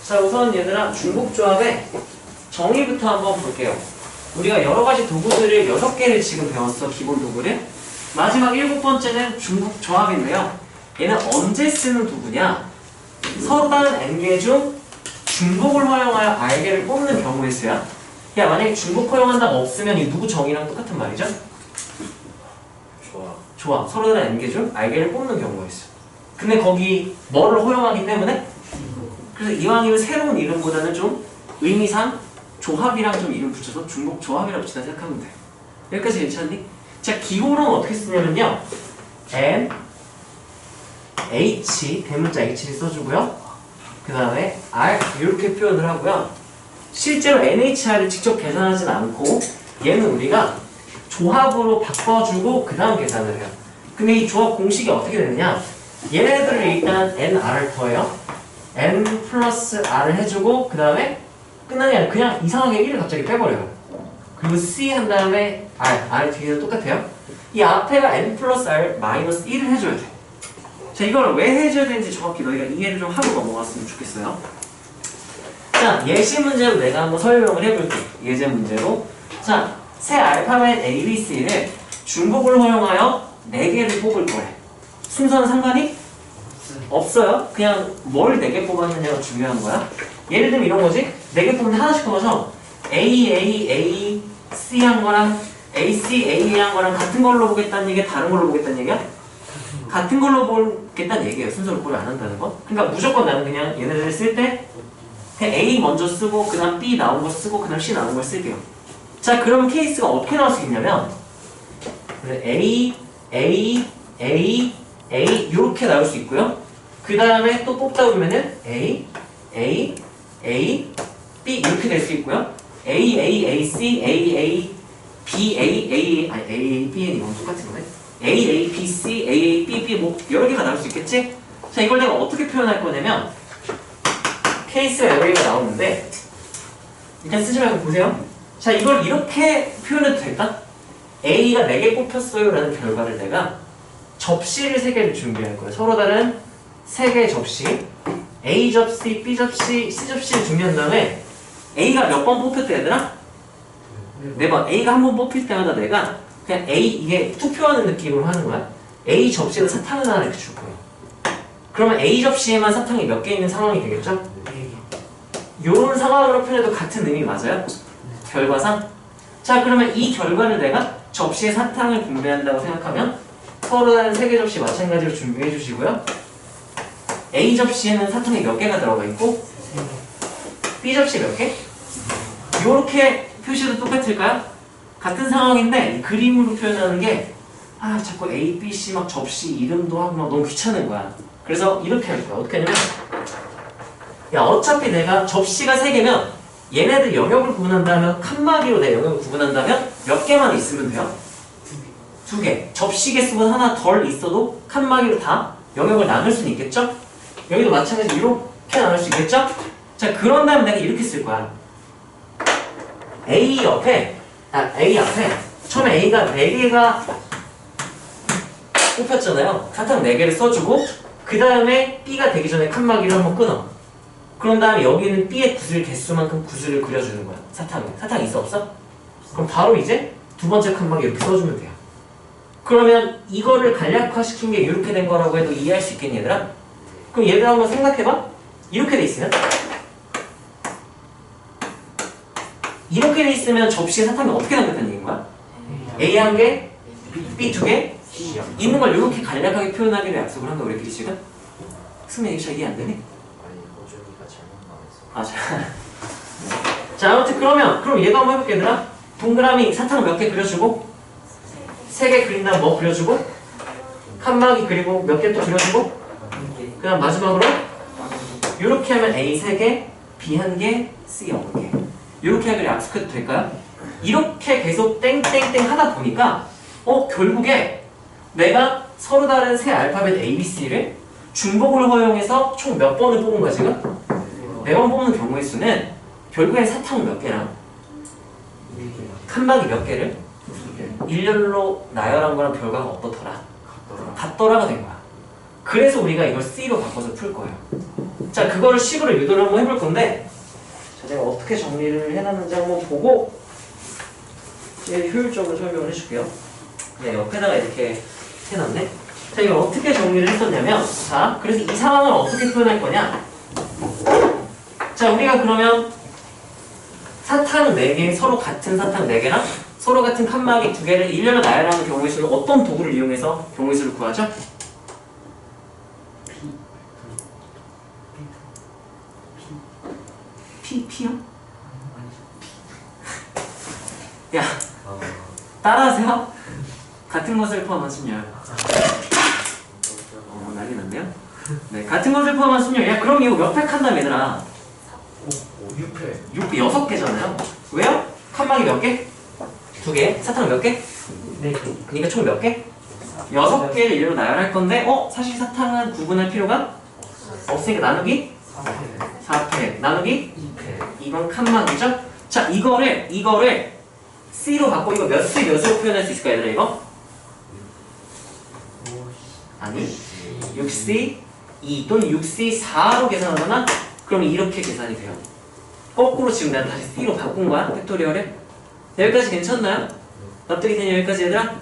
자, 우선 얘들아 중복조합의 정의부터 한번 볼게요. 우리가 여러가지 도구들을 6개를 지금 배웠어. 기본 도구를. 마지막 7번째는 중복조합인데요. 얘는 언제 쓰는 도구냐? 서로 다른 n개 중 중복을 활용하여 r개를 뽑는 경우에 쓰야. 야, 만약에 중복 허용한다가 없으면 이 누구 정의랑 똑같은 말이죠? 좋아. 서로 다른 n개 중 r개를 뽑는 경우에 있어. 근데 거기 뭐를 허용하기 때문에? 그래서 이왕이면 새로운 이름보다는 좀 의미상 조합이랑 좀 이름 붙여서 중복 조합이라고 붙인다 생각하면 돼. 여기까지 괜찮니? 자, 기호로는 어떻게 쓰냐면요. n, h, 대문자 h를 써주고요. 그 다음에 r 이렇게 표현을 하고요. 실제로 NHR을 직접 계산하진 않고 얘는 우리가 조합으로 바꿔주고 그 다음 계산을 해요. 근데 이 조합 공식이 어떻게 되느냐? 얘네들을 일단 nr을 더해요. n 플러스 r을 해주고 그 다음에 끝나는 게 아니라 그냥 이상하게 1을 갑자기 빼버려요. 그리고 c 한 다음에 r 뒤에는 똑같아요. 이 앞에가 n 플러스 r 마이너스 1을 해줘야 돼. 자, 이걸 왜 해줘야 되는지 정확히 너희가 이해를 좀 하고 넘어갔으면 좋겠어요. 자, 예시 문제로 내가 한번 설명을 해볼게. 예제 문제로. 자, 새 알파벳 ABC를 중복을 허용하여 4개를 뽑을 거래. 순서는 상관이 없어요. 그냥 뭘 4개 뽑았느냐가 중요한 거야. 예를 들면 이런 거지. 4개 뽑는데 하나씩 뽑아서 A, C 한 거랑 AC, A 한 거랑 같은 걸로 보겠다는 얘기야? 다른 걸로 보겠다는 얘기야? 같은 걸로 보겠다는 얘기예요. 순서를 고려 안 한다는 거. 그러니까 무조건 나는 그냥 얘네들을 쓸 때 A 먼저 쓰고 그 다음 B 나온 거 쓰고 그 다음 C 나온 걸 쓸게요. 자, 그러면 케이스가 어떻게 나올 수 있냐면 A 이렇게 나올 수 있고요. 그 다음에 또 뽑다 보면은 A, B 이렇게 될 수 있고요. A, C, B, A, B, N 이건 똑같은 거네. A, B, C, B, B 뭐 여러 개가 나올 수 있겠지? 자, 이걸 내가 어떻게 표현할 거냐면 케이스가 여러 개가 나오는데 일단 쓰지 말고 보세요. 자, 이걸 이렇게 표현해도 될까? A가 4개 뽑혔어요 라는 결과를 내가 접시를 3개를 준비할 거예요. 서로 다른 3개의 접시 A 접시, B 접시, C 접시를 준비한 다음에 A가 몇 번 뽑혔다 얘들아? 4번. A가 한 번 뽑힐 때마다 내가 그냥 A, 이게 투표하는 느낌으로 하는 거야. A 접시에다 사탕을 하나 이렇게 줄 거예요. 그러면 A 접시에만 사탕이 몇 개 있는 상황이 되겠죠? 요런 상황으로 표현해도 같은 의미 맞아요? 결과상? 자, 그러면 이 결과를 내가 접시에 사탕을 분배한다고 생각하면 서로 다른 3개 접시 마찬가지로 준비해 주시고요. A 접시에는 사탕이 몇 개가 들어가 있고 B 접시 몇 개? 요렇게 표시도 똑같을까요? 같은 상황인데 그림으로 표현하는 게 자꾸 A, B, C 막 접시 이름도 하고 막 너무 귀찮은 거야. 그래서 이렇게 할 거야. 어떻게 하냐면 야, 어차피 내가 접시가 3개면 얘네들 영역을 구분한다면 칸막이로 내 영역을 구분한다면 몇 개만 있으면 돼요? 2개. 접시 개수가 하나 덜 있어도 칸막이로 다 영역을 나눌 수는 있겠죠? 여기도 마찬가지로 이렇게 나눌 수 있겠죠? 자, 그런 다음에 내가 이렇게 쓸 거야. A 앞에 처음에 A가 4개가 뽑혔잖아요. 사탕 4개를 써주고 그 다음에 B가 되기 전에 칸막이를 한번 끊어. 그런 다음에 여기는 B의 구슬 개수만큼 구슬을 그려주는 거야. 사탕 있어 없어? 그럼 바로 이제 두 번째 칸막이 이렇게 써주면 돼요. 그러면 이거를 간략화시킨 게 이렇게 된 거라고 해도 이해할 수 있겠니 얘들아? 그럼 얘들아 한번 생각해봐. 이렇게 돼 있으면 접시에 사탕이 어떻게 남겼다는 얘기인 거야? A 한 개, B 2개 있는 걸 이렇게 간략하게 표현하기로 약속을 한 거야 우리끼리 지금? 승민이 잘 이해 안 되니? 자, 아무튼 그럼 얘도 한번 해볼게 얘들아. 동그라미 사탕 몇 개 그려주고 3개 그린 다음 뭐 그려주고 칸막이 그리고 몇 개 또 그려주고 그 다음 마지막으로 이렇게 하면 A 3개, B 1개, C 0개 이렇게 하기로 약속해도 될까요? 이렇게 계속 땡땡땡 하다 보니까 결국에 내가 서로 다른 새 알파벳 ABC를 중복을 허용해서 총 몇 번을 뽑은 거야 지금? 4번 뽑는 경우의 수는 결국엔 사탕 몇 개랑 칸막이 몇 개를 일렬로 나열한 거랑 결과가 어떻더라? 같더라가 된 거야. 그래서 우리가 이걸 C로 바꿔서 풀 거예요. 자, 그거를 식으로 유도를 한번 해볼 건데, 자, 내가 어떻게 정리를 해놨는지 한번 보고 효율적으로 설명을 해줄게요. 네, 옆에다가 이렇게 해놨네. 자, 이걸 어떻게 정리를 했었냐면, 자, 그래서 이 상황을 어떻게 표현할 거냐? 자, 우리가 그러면 사탕 4개, 서로 같은 사탕 4개랑 서로 같은 칸막이 2개를 일렬로 나열하는 경우의 수를 어떤 도구를 이용해서 경우의 수를 구하죠? P요? 야, 따라하세요. 같은 것을 포함한 순열. 난리 났네요. 네, 같은 것을 포함한 순열. 야, 그럼 이거 몇 팩 한다며, 얘들아? 6회. 6개잖아요. 왜요? 칸막이 몇 개? 2개. 사탕 몇 개? 4개. 그러니까 총 몇 개? 6개를 일로 나열할 건데, 사실 사탕은 구분할 필요가 없으니까 나누기 4팩. 나누기 2회. 이건 칸막이죠? 자, 이거를 C로 바꿔. 이거 몇 C 몇으로 표현할 수 있을까, 얘들아, 이거? 아니, 6C 2 또는 6C 4로 계산하거나, 그러면 이렇게 계산이 돼요. 거꾸로 지금 내가 다시 C로 바꾼 거야, 팩토리얼에. 여기까지 괜찮나요? 납득이 되냐, 여기까지 얘들아?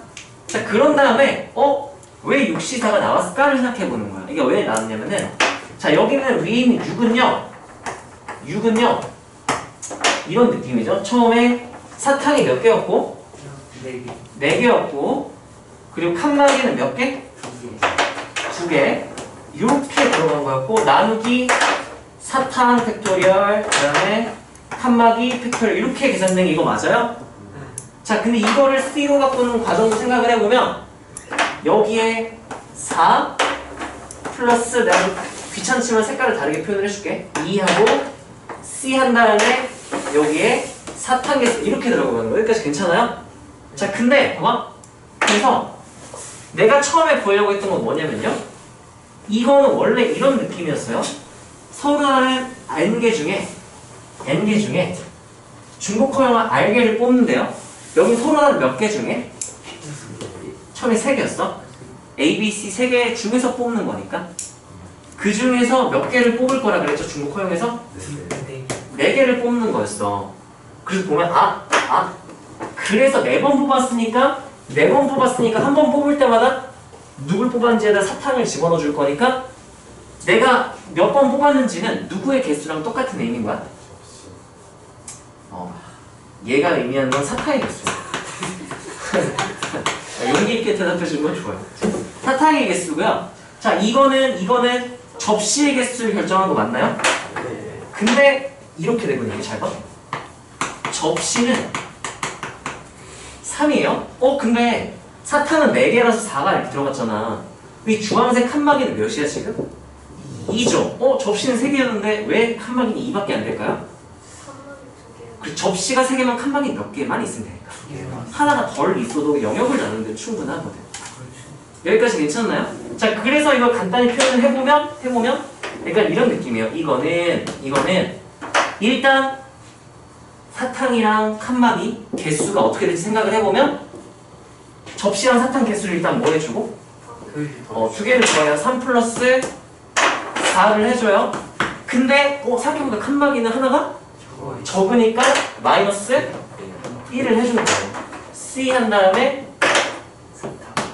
자, 그런 다음에, 왜 6C4가 나왔을까를 생각해 보는 거야. 이게 왜 나왔냐면은, 자, 여기는 위에 있는 6은요, 이런 느낌이죠. 처음에 사탕이 몇 개였고, 4개. 4개였고, 그리고 칸막이는 몇 개? 2개. 이렇게 들어간 거였고, 나누기 사탕 팩토리얼, 그 다음에 칸막이 팩토리얼, 이렇게 계산된 게 이거 맞아요? 자, 근데 이거를 C로 바꾸는 과정도 생각을 해보면, 여기에 4 플러스, 내가 귀찮지만 색깔을 다르게 표현을 해줄게. 2하고 C 한 다음에 여기에 사탕 개수 이렇게 들어가는 거예요. 여기까지 괜찮아요? 자, 근데 봐봐. 그래서 내가 처음에 보려고 했던 건 뭐냐면요, 이거는 원래 이런 느낌이었어요. 서로 다른 N개 중에 중복허용한 R개를 뽑는데요. 여기 서로 다른 몇 개 중에 처음에 3개였어. A, B, C 3개 중에서 뽑는 거니까 그 중에서 몇 개를 뽑을 거라 그랬죠? 중복 허용해서? 4개를 뽑는 거였어. 그래서 보면 그래서 4번 뽑았으니까 한 번 뽑을 때마다 누굴 뽑았는지에다 사탕을 집어넣어 줄 거니까 내가 몇 번 뽑았는지는 누구의 개수랑 똑같은 의미인 거야? 얘가 의미하는 건 사탕의 개수야. 용기 있게 대답해 주는 건 좋아요. 사탕의 개수고요. 자, 이거는 접시의 개수를 결정한 거 맞나요? 네. 근데 이렇게 되거든요. 잘 봐. 접시는 3이에요. 근데 사탕은 4개라서 4가 이렇게 들어갔잖아. 이 주황색 칸막이는 몇이야 지금? 2죠. 접시는 3개였는데 왜 칸막이는 2밖에 안 될까요? 그 접시가 3개면 칸막이 몇 개만 있으면 되니까. 하나가 덜 있어도 영역을 나누는데 충분하거든. 여기까지 괜찮나요? 자, 그래서 이걸 간단히 표현을 해보면 약간 이런 느낌이에요. 이거는 일단 사탕이랑 칸막이 개수가 어떻게 될지 생각을 해보면, 접시랑 사탕 개수를 일단 뭐 해주고 2개를 더해요. 3 플러스 4를 해줘요. 근데 생각해보니까 칸막이는 하나가 적으니까 마이너스 1을 해주는 거예요. C 한 다음에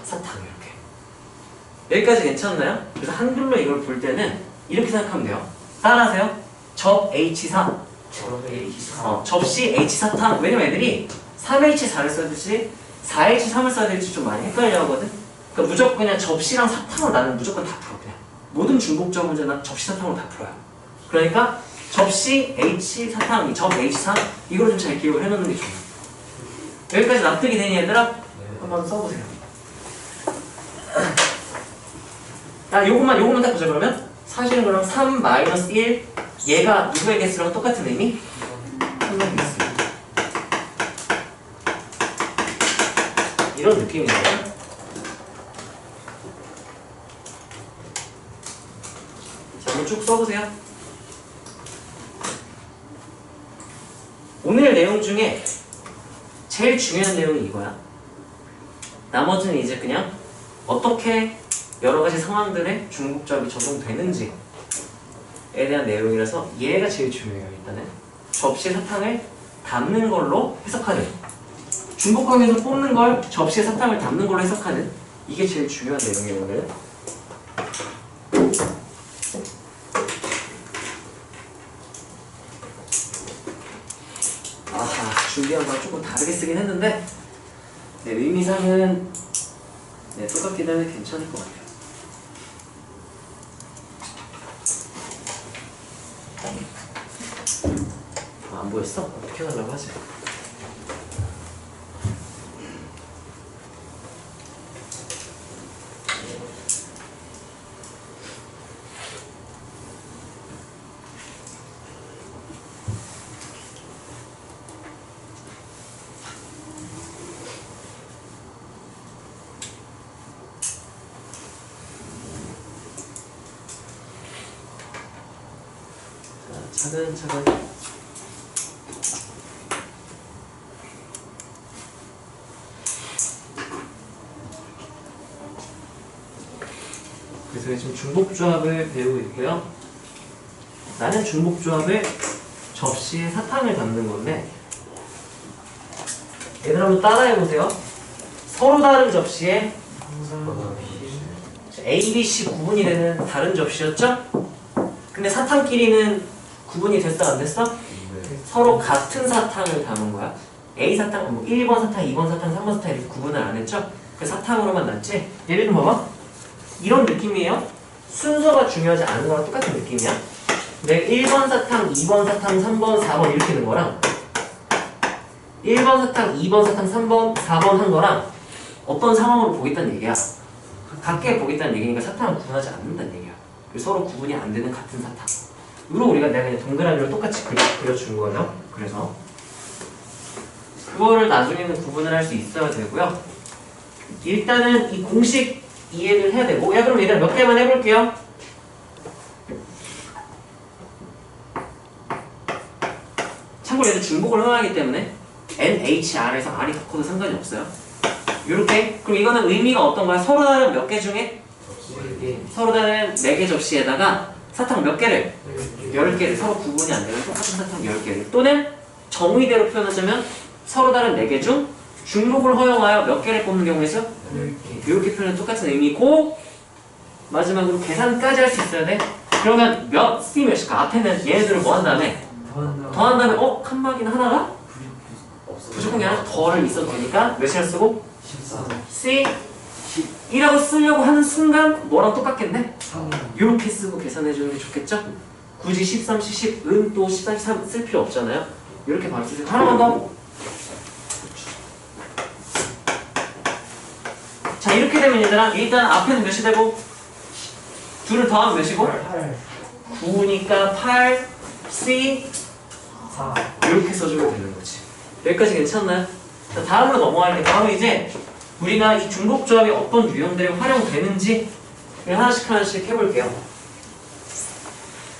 사탕 이렇게. 여기까지 괜찮나요? 그래서 한글로 이걸 볼 때는 이렇게 생각하면 돼요. 따라하세요. 접 H4. 접시 H4탕. 왜냐면 애들이 3H4를 써야 될지 4H3을 써야 될지 좀 많이 헷갈려 하거든. 그러니까 무조건 그냥 접시랑 사탕을 나는 무조건 다 풀어. 그냥 모든 중복적 문제나 접시 사탕으로 다 풀어요. 그러니까 접시 H4탕, 접 H3 이거를 좀 잘 기억을 해놓는 게 좋아요. 여기까지 납득이 되니 얘들아? 네. 한번 써보세요. 요것만 딱 보자. 그러면 사실은 그럼 3-1 얘가 누구의 개수랑 똑같은 의미? 칸막이 개수. 이런 느낌이에요. 자, 한번 쭉 써보세요. 오늘 내용 중에 제일 중요한 내용이 이거야. 나머지는 이제 그냥 어떻게 여러 가지 상황들에 중복접이 적용되는지 대한 내용이라서 얘가 제일 중요해요. 일단은 접시에 사탕을 담는 걸로 해석하는, 중복항에서 뽑는 걸 접시에 사탕을 담는 걸로 해석하는, 이게 제일 중요한 내용이에요. 오늘. 아하, 준비한 거랑 조금 다르게 쓰긴 했는데 네, 의미상은 네, 똑같긴 하면 괜찮을 것 같아요. 안 보였어? 어떻게 해달라고 하지? 차근차근. 그래서 지금 중복조합을 배우고 있고요. 나는 중복조합을 접시에 사탕을 담는 건데, 얘들 한번 따라해보세요. 서로 다른 접시에 A, B, C 구분이 되는 다른 접시였죠? 근데 사탕끼리는 구분이 됐어, 안 됐어? 서로 같은 사탕을 담은 거야. A 사탕, 뭐 1번 사탕, 2번 사탕, 3번 사탕 이렇게 구분을 안 했죠? 그 사탕으로만 났지? 예를 좀 봐봐. 이런 느낌이에요. 순서가 중요하지 않은 거랑 똑같은 느낌이야. 근데 1번 사탕, 2번 사탕, 3번, 4번 이렇게 된 거랑 1번 사탕, 2번 사탕, 3번, 4번 한 거랑 어떤 상황으로 보겠다는 얘기야. 각게 보겠다는 얘기니까 사탕을 구분하지 않는다는 얘기야. 서로 구분이 안 되는 같은 사탕으로 우리가 내가 그냥 동그라미로 똑같이 그려준 거예요. 그래서 그거를 나중에는 구분을 할 수 있어야 되고요. 일단은 이 공식 이해를 해야 되고, 야 그럼 일단 몇 개만 해볼게요. 참고로 얘는 중복을 허용하기 때문에 NHR에서 R이 더 커도 상관이 없어요. 요렇게. 그럼 이거는 의미가 어떤 거야? 서로 다른 몇 개 중에? 서로 다른 4개 접시에다가 사탕 몇 개를? 10개를. 서로 구분이 안 되는 똑같은 사탕 10개를. 또는 정의대로 표현하자면 서로 다른 4개 중 중복을 허용하여 몇 개를 뽑는 경우에서 10개. 이렇게 표현은 똑같은 의미고, 마지막으로 계산까지 할 수 있어야 돼. 그러면 몇, C 몇일까? 앞에는 얘네들을 뭐 한 다음에 더한 다음에 칸막이는 하나가 무조건 그냥 하나 더를 있어도 되니까 몇이라 쓰고 14. C 1하고 쓰려고 하는 순간 뭐랑 똑같겠네? 이렇게 쓰고 계산해 주는 게 좋겠죠? 굳이 13, 10은 또 14, 13 쓸 필요 없잖아요. 이렇게 바로 쓰세요. 하나만 더. 자, 이렇게 되면 얘들아, 일단 앞에는 몇이 되고 둘을 더하면 몇이고? 8. 9니까 8, C 4. 이렇게 써주면 되는 거지. 여기까지 괜찮나요? 자, 다음으로 넘어갈게. 바로 이제 우리가 이 중복조합이 어떤 유형들이 활용되는지 하나씩 해볼게요.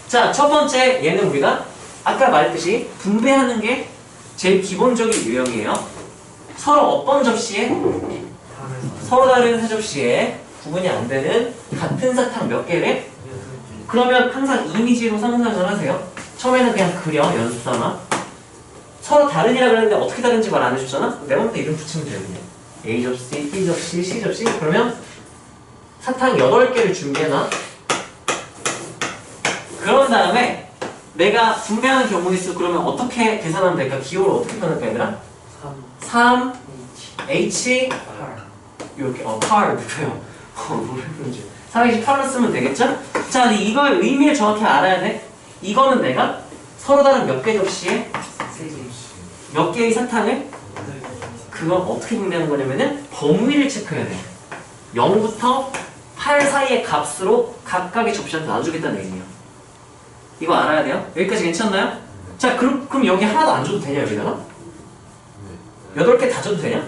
자, 첫 번째 얘는 우리가 아까 말했듯이 분배하는 게 제일 기본적인 유형이에요. 서로 어떤 접시에? 서로 다른 세 접시에 구분이 안 되는 같은 사탕 몇 개를? 그러면 항상 이미지로 상상을 하세요. 처음에는 그냥 그려, 연습 삼아. 서로 다른이라 그랬는데 어떻게 다른지 말 안 해줬잖아? 내 몸에 이름 붙이면 되거든요. A 접시, B 접시, C 접시. 그러면 사탕 8개를 준비해놔. 그런 다음에 내가 분배하는 경우에 있어. 그러면 어떻게 계산하면 될까? 기호를 어떻게 표현할까 얘들아? 3 H 8. 이렇게 8 붙어요. 뭘 해보는지 328을 쓰면 되겠죠? 자, 근데 이걸 의미를 정확히 알아야 돼. 이거는 내가 서로 다른 몇 개 접시에 몇 개의 사탕을 그건 어떻게 분배하는 거냐면은 범위를 체크해야 돼. 0부터 8 사이의 값으로 각각의 접시한테 놔주겠다는 얘기예요. 이거 알아야 돼요? 여기까지 괜찮나요? 자, 그럼 여기 하나도 안 줘도 되냐, 여기다가? 8개 다 줘도 되냐?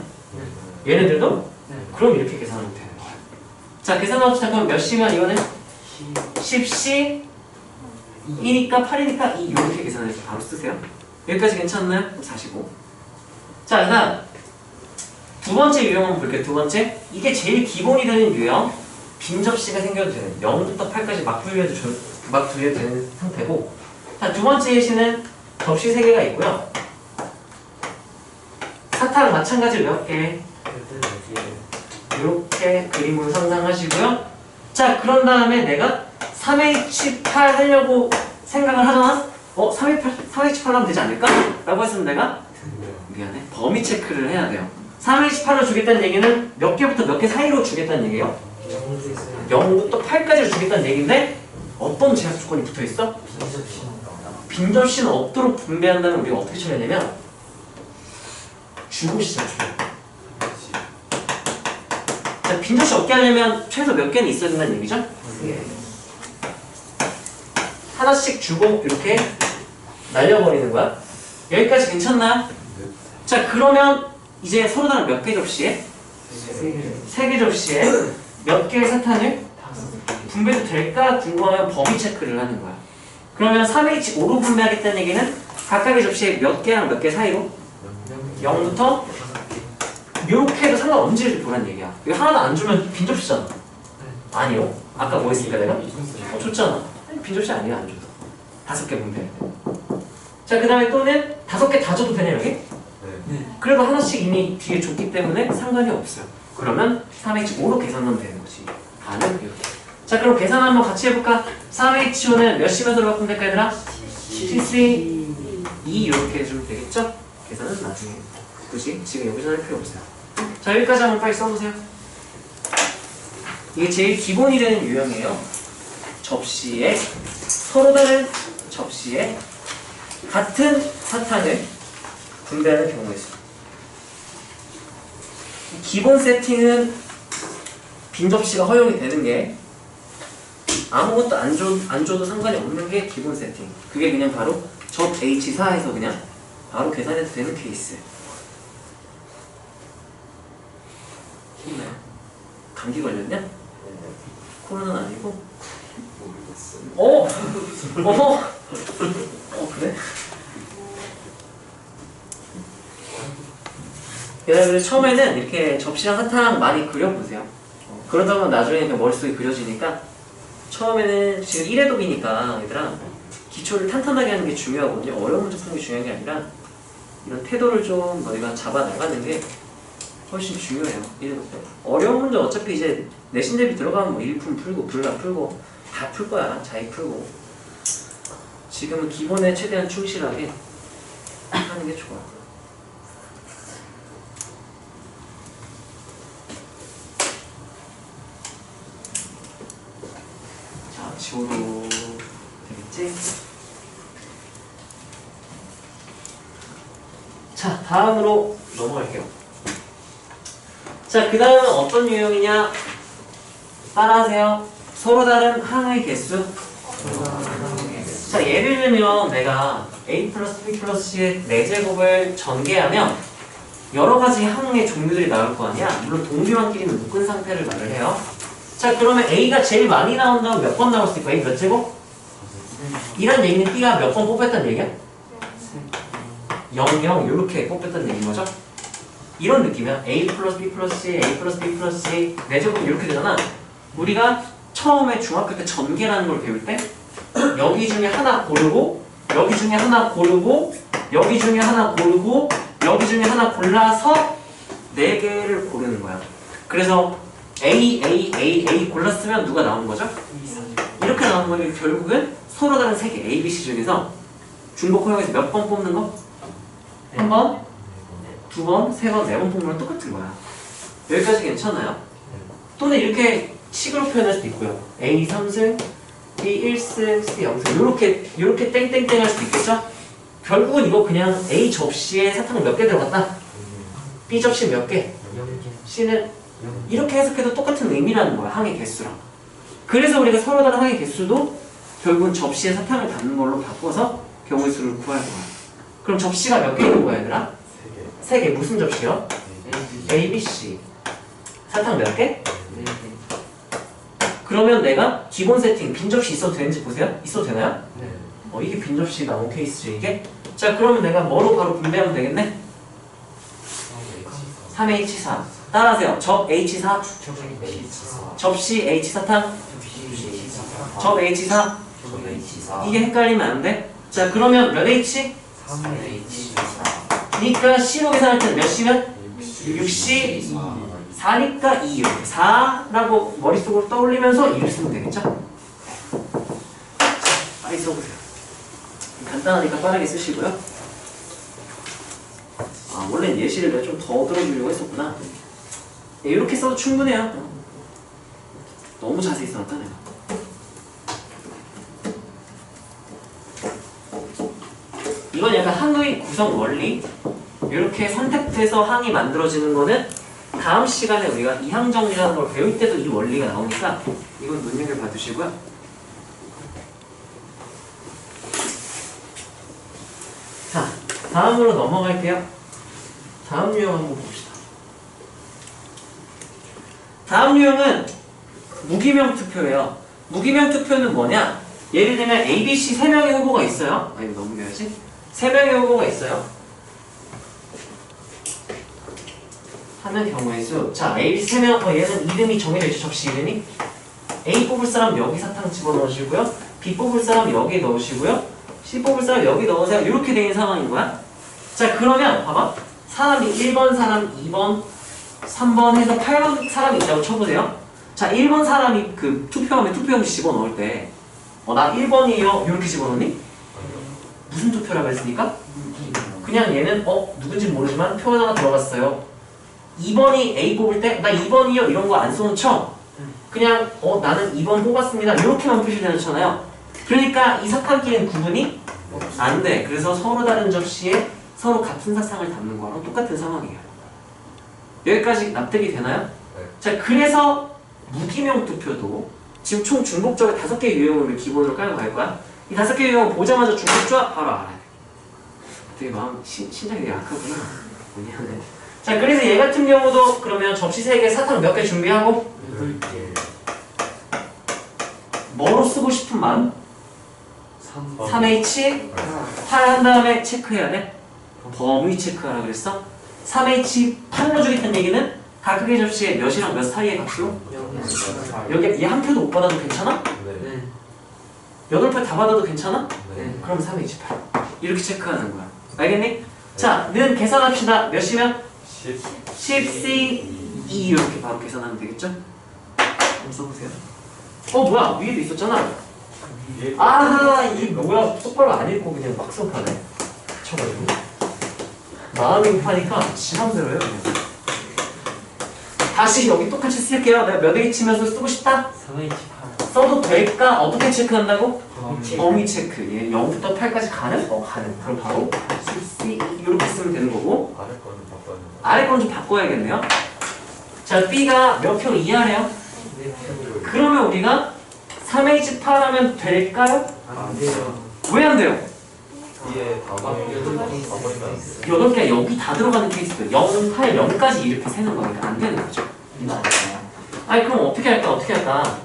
얘네들도? 그럼 이렇게 계산하면 되는 거야. 자, 계산합시다. 그럼 몇 시간 이거는? 10시 2니까 8이니까 2 이렇게 계산해서 바로 쓰세요. 여기까지 괜찮나요? 45. 자, 그다음 두 번째 유형 한번 볼게요. 두 번째, 이게 제일 기본이 되는 유형. 빈 접시가 생겨도 되는 0부터 8까지 막 분류해도 막 분해되는 상태고. 자, 두 번째 예시는 접시 3개가 있고요. 사탕 마찬가지로 몇 개? 이렇게 그림으로 상상하시고요. 자, 그런 다음에 내가 3H8 하려고 생각을 하잖아? 3H8 하면 되지 않을까? 라고 했으면 내가 미안해. 범위 체크를 해야 돼요. 3H8을 주겠다는 얘기는 몇 개부터 몇 개 사이로 주겠다는 얘기예요? 0부터 8까지를 주겠다는 얘기인데 어떤 제약 조건이 붙어 있어? 빈 접시는 없도록 분배한다면 우리가 어떻게 처리하냐면 주고 시작. 자, 빈 접시 없게 하려면 최소 몇 개는 있어야 된다는 얘기죠? 하나씩 주고 이렇게 날려버리는 거야. 여기까지 괜찮나요? 자, 그러면 이제 서로 다른 몇 개 접시에? 3개 접시에 몇 개의 사탕을 분배도 될까 궁금하면 범위 체크를 하는 거야. 그러면 3H5로 분배하겠다는 얘기는 각각의 접시에 몇 개랑 몇 개 사이로? 0부터 이렇게 해도 상관없는지를 보란 얘기야. 이거 하나도 안 주면 빈 접시잖아. 아니요. 아까 뭐 했으니까 내가? 줬잖아. 빈 접시 아니야, 안 줘도. 5개 분배. 자, 그 다음에 또는 5개 다 줘도 되냐, 여기? 그래도 하나씩 이미 뒤에 줬기 때문에 상관이 없어요. 그러면 3H5로 계산하면 되는 거지. 다는 이렇게. 자, 그럼 계산 한번 같이 해볼까? 3H5는 몇 시간으로 바꾸면 될까, 얘들아? C3 2 이렇게 해주면 되겠죠? 계산은 나중에. 그치? 지금 여기서 할 필요 없어요. 자, 여기까지 한번 빨리 써보세요. 이게 제일 기본이 되는 유형이에요. 접시에 서로 다른 접시에 같은 사탕을 분배하는 경우가 있어요. 기본 세팅은 빈 접시가 허용이 되는 게 아무것도 안 줘도 상관이 없는 게 기본 세팅. 그게 그냥 바로 접 H4에서 그냥 바로 계산해도 되는 케이스. 힘나요? 감기 걸렸냐? 코로나는 아니고? 그래? 여러분들 처음에는 이렇게 접시랑 사탕 많이 그려보세요. 그러다 보면 나중에 그냥 머릿속에 그려지니까 처음에는 지금 1회 독이니까 얘들아 기초를 탄탄하게 하는 게 중요하거든요. 어려운 문제 푸는 게 중요한 게 아니라 이런 태도를 좀 너희가 잡아나가는 게 훨씬 중요해요. 1회 독 때. 어려운 문제 어차피 이제 내신 대비 들어가면 뭐 1품 풀고 불가 풀고 다 풀 거야. 자기 풀고. 지금은 기본에 최대한 충실하게 하는 게 좋아. 자, 지워도 되겠지? 자, 다음으로 넘어갈게요. 자, 그 다음은 어떤 유형이냐? 따라하세요. 서로 다른 항의 개수. 자, 예를 들면 내가 a 플러스 b 플러스 c의 4제곱을 전개하면 여러 가지 항의 종류들이 나올 거 아니야? 물론 동류항끼리는 묶은 상태를 말을 해요. 자, 그러면 a가 제일 많이 나온다면 몇 번 나올 수 있고 a 몇 제곱? 이란 얘기는 b가 몇 번 뽑혔다는 얘기야? 0, 0 이렇게 뽑혔다는 얘기인 거죠? 이런 느낌이야. a 플러스 b 플러스 c, a 플러스 b 플러스 c 4제곱이 이렇게 되잖아. 우리가 처음에 중학교 때 전개라는 걸 배울 때 여기 중에 하나 고르고 여기 중에 하나 고르고 여기 중에 하나 고르고 여기 중에 하나 골라서 4개를 고르는 거야. 그래서 A 골랐으면 누가 나온 거죠? 이렇게 나온 거니 결국은 서로 다른 3개 A, B, C 중에서 중복 허용에서 몇 번 뽑는 거? 한 번, 2번, 3번, 4번 뽑는 건 똑같은 거야. 여기까지 괜찮아요? 또는 이렇게 식으로 표현할 수도 있고요. A 3승, B 1승, C 0승 이렇게 땡땡땡 할 수도 있겠죠? 결국은 이거 그냥 A 접시에 사탕을 몇 개 들어갔다? B 접시 몇 개? C는 이렇게 해석해도 똑같은 의미라는 거야. 항의 개수랑. 그래서 우리가 서로 다른 항의 개수도 결국은 접시에 사탕을 담는 걸로 바꿔서 경우의 수를 구할 거야. 그럼 접시가 몇 개 있는 거야, 얘들아? 3개. 무슨 접시요? A, B, C. 사탕 몇 개? 그러면 내가 기본 세팅 빈 접시 있어도 되는지 보세요. 있어도 되나요? 이게 빈 접시 나온 케이스죠, 이게? 자, 그러면 내가 뭐로 바로 분배하면 되겠네? 3H4. 따라하세요. 접 H4. 접시 H 사탕. 접 H4. H4 이게 헷갈리면 안 돼? 자, 그러면 몇 H? 3H4 그러니까 C로 계산할 때는 몇 C면? 60 4니까 2 이렇게 4라고 머릿속으로 떠올리면서 2를 쓰면 되겠죠? 자, 빨리 써보세요. 간단하니까 빠르게 쓰시고요. 아, 원래 예시를 내가 좀 더 들어주려고 했었구나. 예, 이렇게 써도 충분해요. 너무 자세히 써놨다 내가. 이건 약간 항의 구성 원리. 이렇게 선택돼서 항이 만들어지는 거는 다음 시간에 우리가 이항정리라는 걸 배울 때도 이 원리가 나오니까 이건 눈여겨 봐두시고요. 자, 다음으로 넘어갈게요. 다음 유형 한번 봅시다. 다음 유형은 무기명 투표예요. 무기명 투표는 뭐냐? 예를 들면 A, B, C 3명의 후보가 있어요. 아, 이거 넘겨야지. 3명의 후보가 있어요. 하는 경우의 수. 자, A, B, 3명, 얘는 이름이 정해져 있죠. 접시 이름이. A 뽑을 사람 여기 사탕 집어넣으시고요. B 뽑을 사람 여기 넣으시고요. C 뽑을 사람 여기 넣으세요. 이렇게 돼 있는 상황인 거야. 자, 그러면 봐봐. 사람이 1번 사람, 2번, 3번 해서 8번 사람이 있다고 쳐보세요. 자, 1번 사람이 그 투표함에 투표용지 집어넣을 때 나 1번이에요. 이렇게 집어넣니? 무슨 투표라고 했으니까? 그냥 얘는 누군지 모르지만 표 하나가 들어갔어요. 2번이 A 뽑을 때 나 2번이요 이런 거 안 써놓죠? 그냥 나는 2번 뽑았습니다 이렇게만 표시를 해놓잖아요. 그러니까 이 사탕끼리는 구분이 안 돼. 그래서 서로 다른 접시에 서로 같은 사탕을 담는 거랑 똑같은 상황이에요. 여기까지 납득이 되나요? 네. 자, 그래서 무기명 투표도 지금 총 중복적인 5개의 유형을 기본으로 깔고 갈 거야. 이 5개의 유형을 보자마자 중복조합 바로 알아야 돼. 되게 심장이 되게 약하구나. 미안해. 자, 그래서 얘 같은 경우도 그러면 접시 3개 사탕 몇 개 준비하고 8개 뭐로 쓰고 싶은 마음? 3번 3H 8 한 다음에 체크해야 돼. 범위 체크하라 그랬어? 3H 8로 주겠다는 얘기는 각각의 접시에 몇이랑 몇 사이의 값으로? 여기 얘 한 표도 못 받아도 괜찮아? 네. 8표 다 받아도 괜찮아? 네. 그럼 3H 8 이렇게 체크하는 거야. 알겠니? 자, 는 계산합시다. 몇이면? 10C 2 이렇게 바로 계산하면 되겠죠? 한번 써보세요. 뭐야 위에도 있었잖아. 이 뭐야 똑바로 안 읽고 그냥 막 써파네. 쳐가지고 마음이 급하니까 지맘대로요. 다시 여기 똑같이 쓸게요. 내가 몇 H면서 쓰고 싶다? 3H8 써도 될까? 어떻게 체크한다고? 범위 범위 체크. 얘 0부터 8까지 가는? 가는. 그럼 바로 10C 이렇게 쓰면 되는 거고 아래 거는 바꿔야 된다. 아래 건 좀 바꿔야겠네요. 자, B가 몇 표 이하래요? 그러면 우리가 3H8 하면 될까요? 안 돼요. 왜 안 돼요? 뒤에 바꿔버리면 8개 여기 다 들어가는 케이스들 0, 8, 0까지 이렇게 세는 거니까 안 되는 거죠. 아니 그럼 어떻게 할까?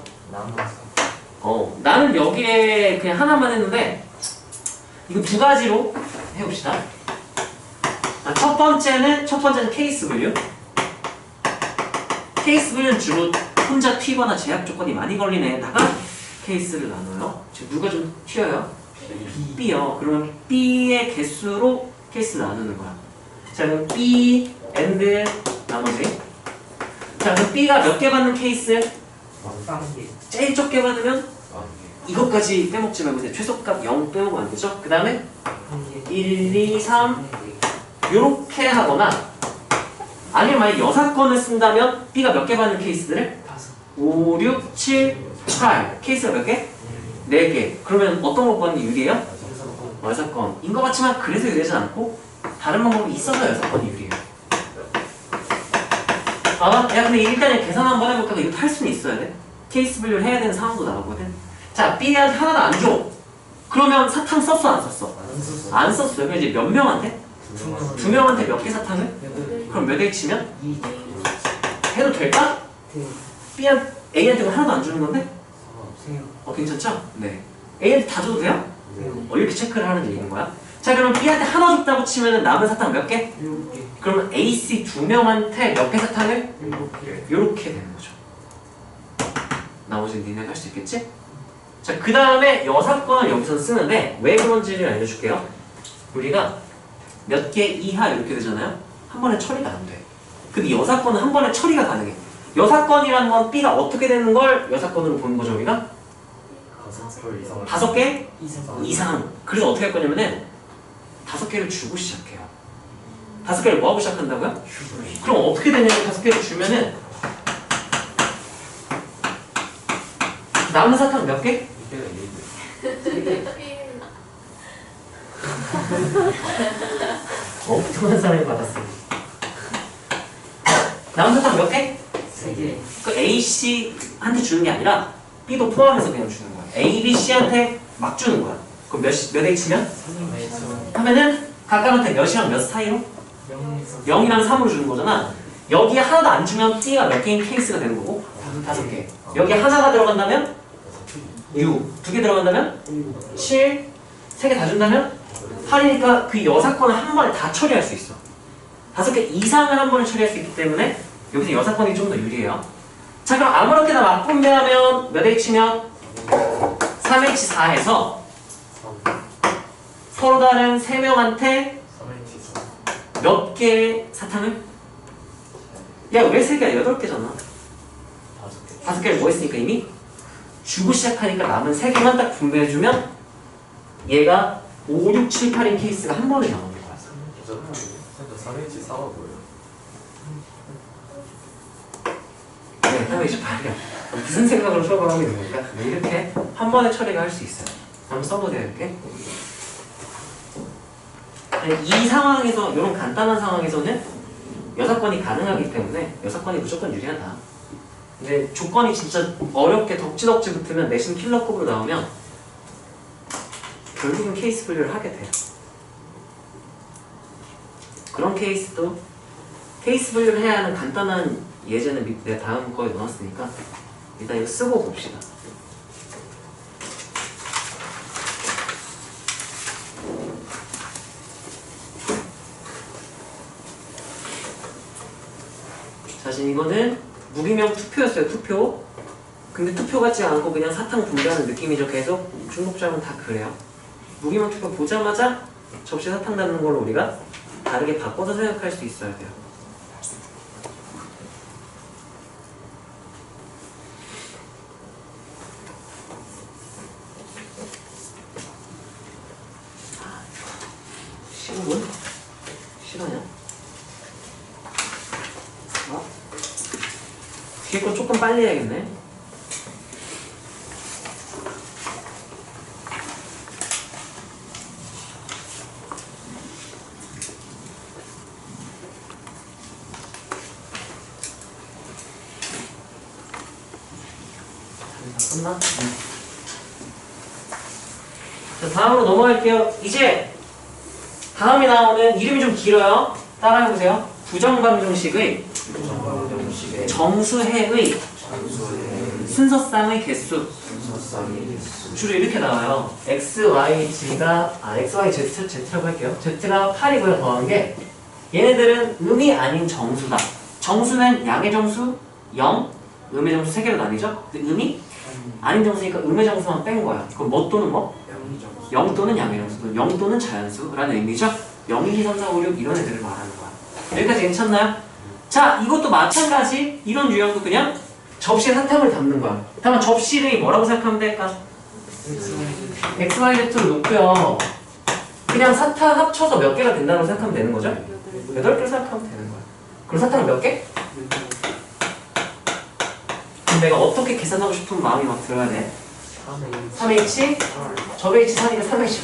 나는 여기에 그냥 하나만 했는데 이거 2가지로 해봅시다. 첫 번째는 케이스 분류. 케이스 분류는 주로 혼자 튀거나 제약 조건이 많이 걸린 애에다가 케이스를 나눠요. 지금 누가 좀 튀어요? B요. 그러면 B의 개수로 케이스를 나누는 거야. 자, 그럼 B, and 나머지. 자, 그럼 B가 몇 개 받는 케이스? 제일 적게 받으면 이것까지 빼먹지 말고 최소값 0 빼먹으면 안 되죠? 그 다음에 1, 2, 3 요렇게 하거나 아니면 만약 6건을 쓴다면 B가 몇 개 받는 케이스들을? 5, 6, 7, 8 케이스가 몇 개? 4개. 그러면 어떤 거 받는 게 유리해요? 6건인 것 같지만 그래서 유리하지 않고 다른 방법이 있어서 6건이 유리해요. 야 근데 일단 계산 한번 해볼까? 이거 할 수는 있어야 돼. 케이스 분류를 해야 되는 상황도 나오거든. 자, B한테 하나도 안 줘. 그러면 사탕 썼어 안 썼어? 안 썼어요. 그럼 이제 몇 명한테? 2명한테 몇 개 사탕을? 그럼 몇 H면? 해도 될까? A한테 하나도 안 주는 건데? 괜찮죠? 네. A한테 다 줘도 돼요? 이렇게 체크를 하는 얘기인 거야. 자, 그럼 B한테 하나 줬다고 치면 남은 사탕 몇 개? 7개. 그러면 A, C 2명한테 몇 개 사탕을? 7개. 요렇게 되는 거죠. 나머지는 니네가 할 수 있겠지? 자, 자, 그 다음에 여사건을 여기서 쓰는데 왜 그런지를 알려줄게요. 우리가 몇 개 이하 이렇게 되잖아요. 한 번에 처리가 안 돼. 근데 여사건은 한 번에 처리가 가능해. 여사건이라는 건 B가 어떻게 되는 걸 여사건으로 보는 거죠, 우리가? 5개 이상. 5개 이상. 이상. 그래서 어떻게 할 거냐면은 5개를 주고 시작해요. 5개를 뭐 하고 시작한다고요? 그럼 어떻게 되냐면 5개를 주면은 남은 사탕 몇 개? 이게 엉뚱한 사람이 받았어. 남은 사탕 몇 개? 3개. 그 A, C한테 주는 게 아니라 B도 포함해서 그냥 주는 거야. A, B, C한테 막 주는 거야. 그럼 몇 H면? 하면은 각각한테 몇이랑 몇 사이로? 0이랑 3으로 주는 거잖아. 여기에 하나도 안 주면 B가 몇 개인 케이스가 되는 거고 5개. 여기 하나가 들어간다면 6. 2개 들어간다면 7. 3개 다 준다면 8이니까 그 여사건을 한 번에 다 처리할 수 있어. 5개 이상을 한 번에 처리할 수 있기 때문에 여기서 여사건이 좀 더 유리해요. 자, 그럼 아무렇게나 맞분배하면 몇 H면 3H4에서 서로 다른 3명한테 몇 개의 사탕을? 야, 왜 3개야? 8개잖아. 5개를 뭐 했으니까 이미? 주고 시작하니까 남은 3개만 딱 분배해주면 얘가 5, 6, 7, 8인 케이스가 한 번에 나오는 거야. 3H 4가 뭐예요? 네, 3H 8이요. 무슨 생각으로 수업을 하고 있는 겁니까? 이렇게 한 번에 처리가 할 수 있어요. 한번 써보세요, 이렇게. 이 상황에서, 이런 간단한 상황에서는 여사건이 가능하기 때문에 여사건이 무조건 유리하다. 근데 조건이 진짜 어렵게 덕지덕지 붙으면 내신 킬러급으로 나오면 결국은 케이스 분류를 하게 돼요. 그런 케이스도 케이스 분류를 해야 하는 간단한 예제는 내가 다음 거에 넣었으니까 일단 이거 쓰고 봅시다. 사실 이거는 무기명 투표였어요. 투표. 근데 투표 같지 않고 그냥 사탕 분배하는 느낌이죠. 계속 중독자는 다 그래요. 무기명 투표 보자마자 접시 사탕 담는 걸로 우리가 다르게 바꿔서 생각할 수 있어야 돼요. 시간은? 시간이야? 뒤에 거 조금 빨리 해야겠네. 끝나? 자, 다음으로 넘어갈게요. 이제 다음이 나오는 이름이 좀 길어요. 따라해보세요. 부정방정식의 정수해의 순서쌍의 개수. 주로 이렇게 나와요. x, y, x, y, z라고 할게요. z가 8이고요. 더한 게 얘네들은 음이 아닌 정수다. 정수는 양의 정수 0, 음의 정수 3개로 나뉘죠. 근데 음이 아닌 정수니까 음의 정수만 뺀 거야. 그럼 뭐 또는 뭐? 0 또는 양의 정수, 0 또는 자연수라는 의미죠. 0, 2, 3, 4, 5, 6 이런 애들을 말하는 거야. 여기까지 괜찮나요? 자, 이것도 마찬가지. 이런 유형도 그냥 접시에 사탕을 담는 거야. 다만 접시 이름이 뭐라고 생각하면 될까? x, y, z로 놓고요. 그냥 사탕 합쳐서 몇 개가 된다고 생각하면 되는 거죠? 8개를 생각하면 되는 거야. 그럼 사탕은 몇 개? 그럼 내가 어떻게 계산하고 싶은 마음이 막 들어야 돼? 3H? 저 H 4니까 3H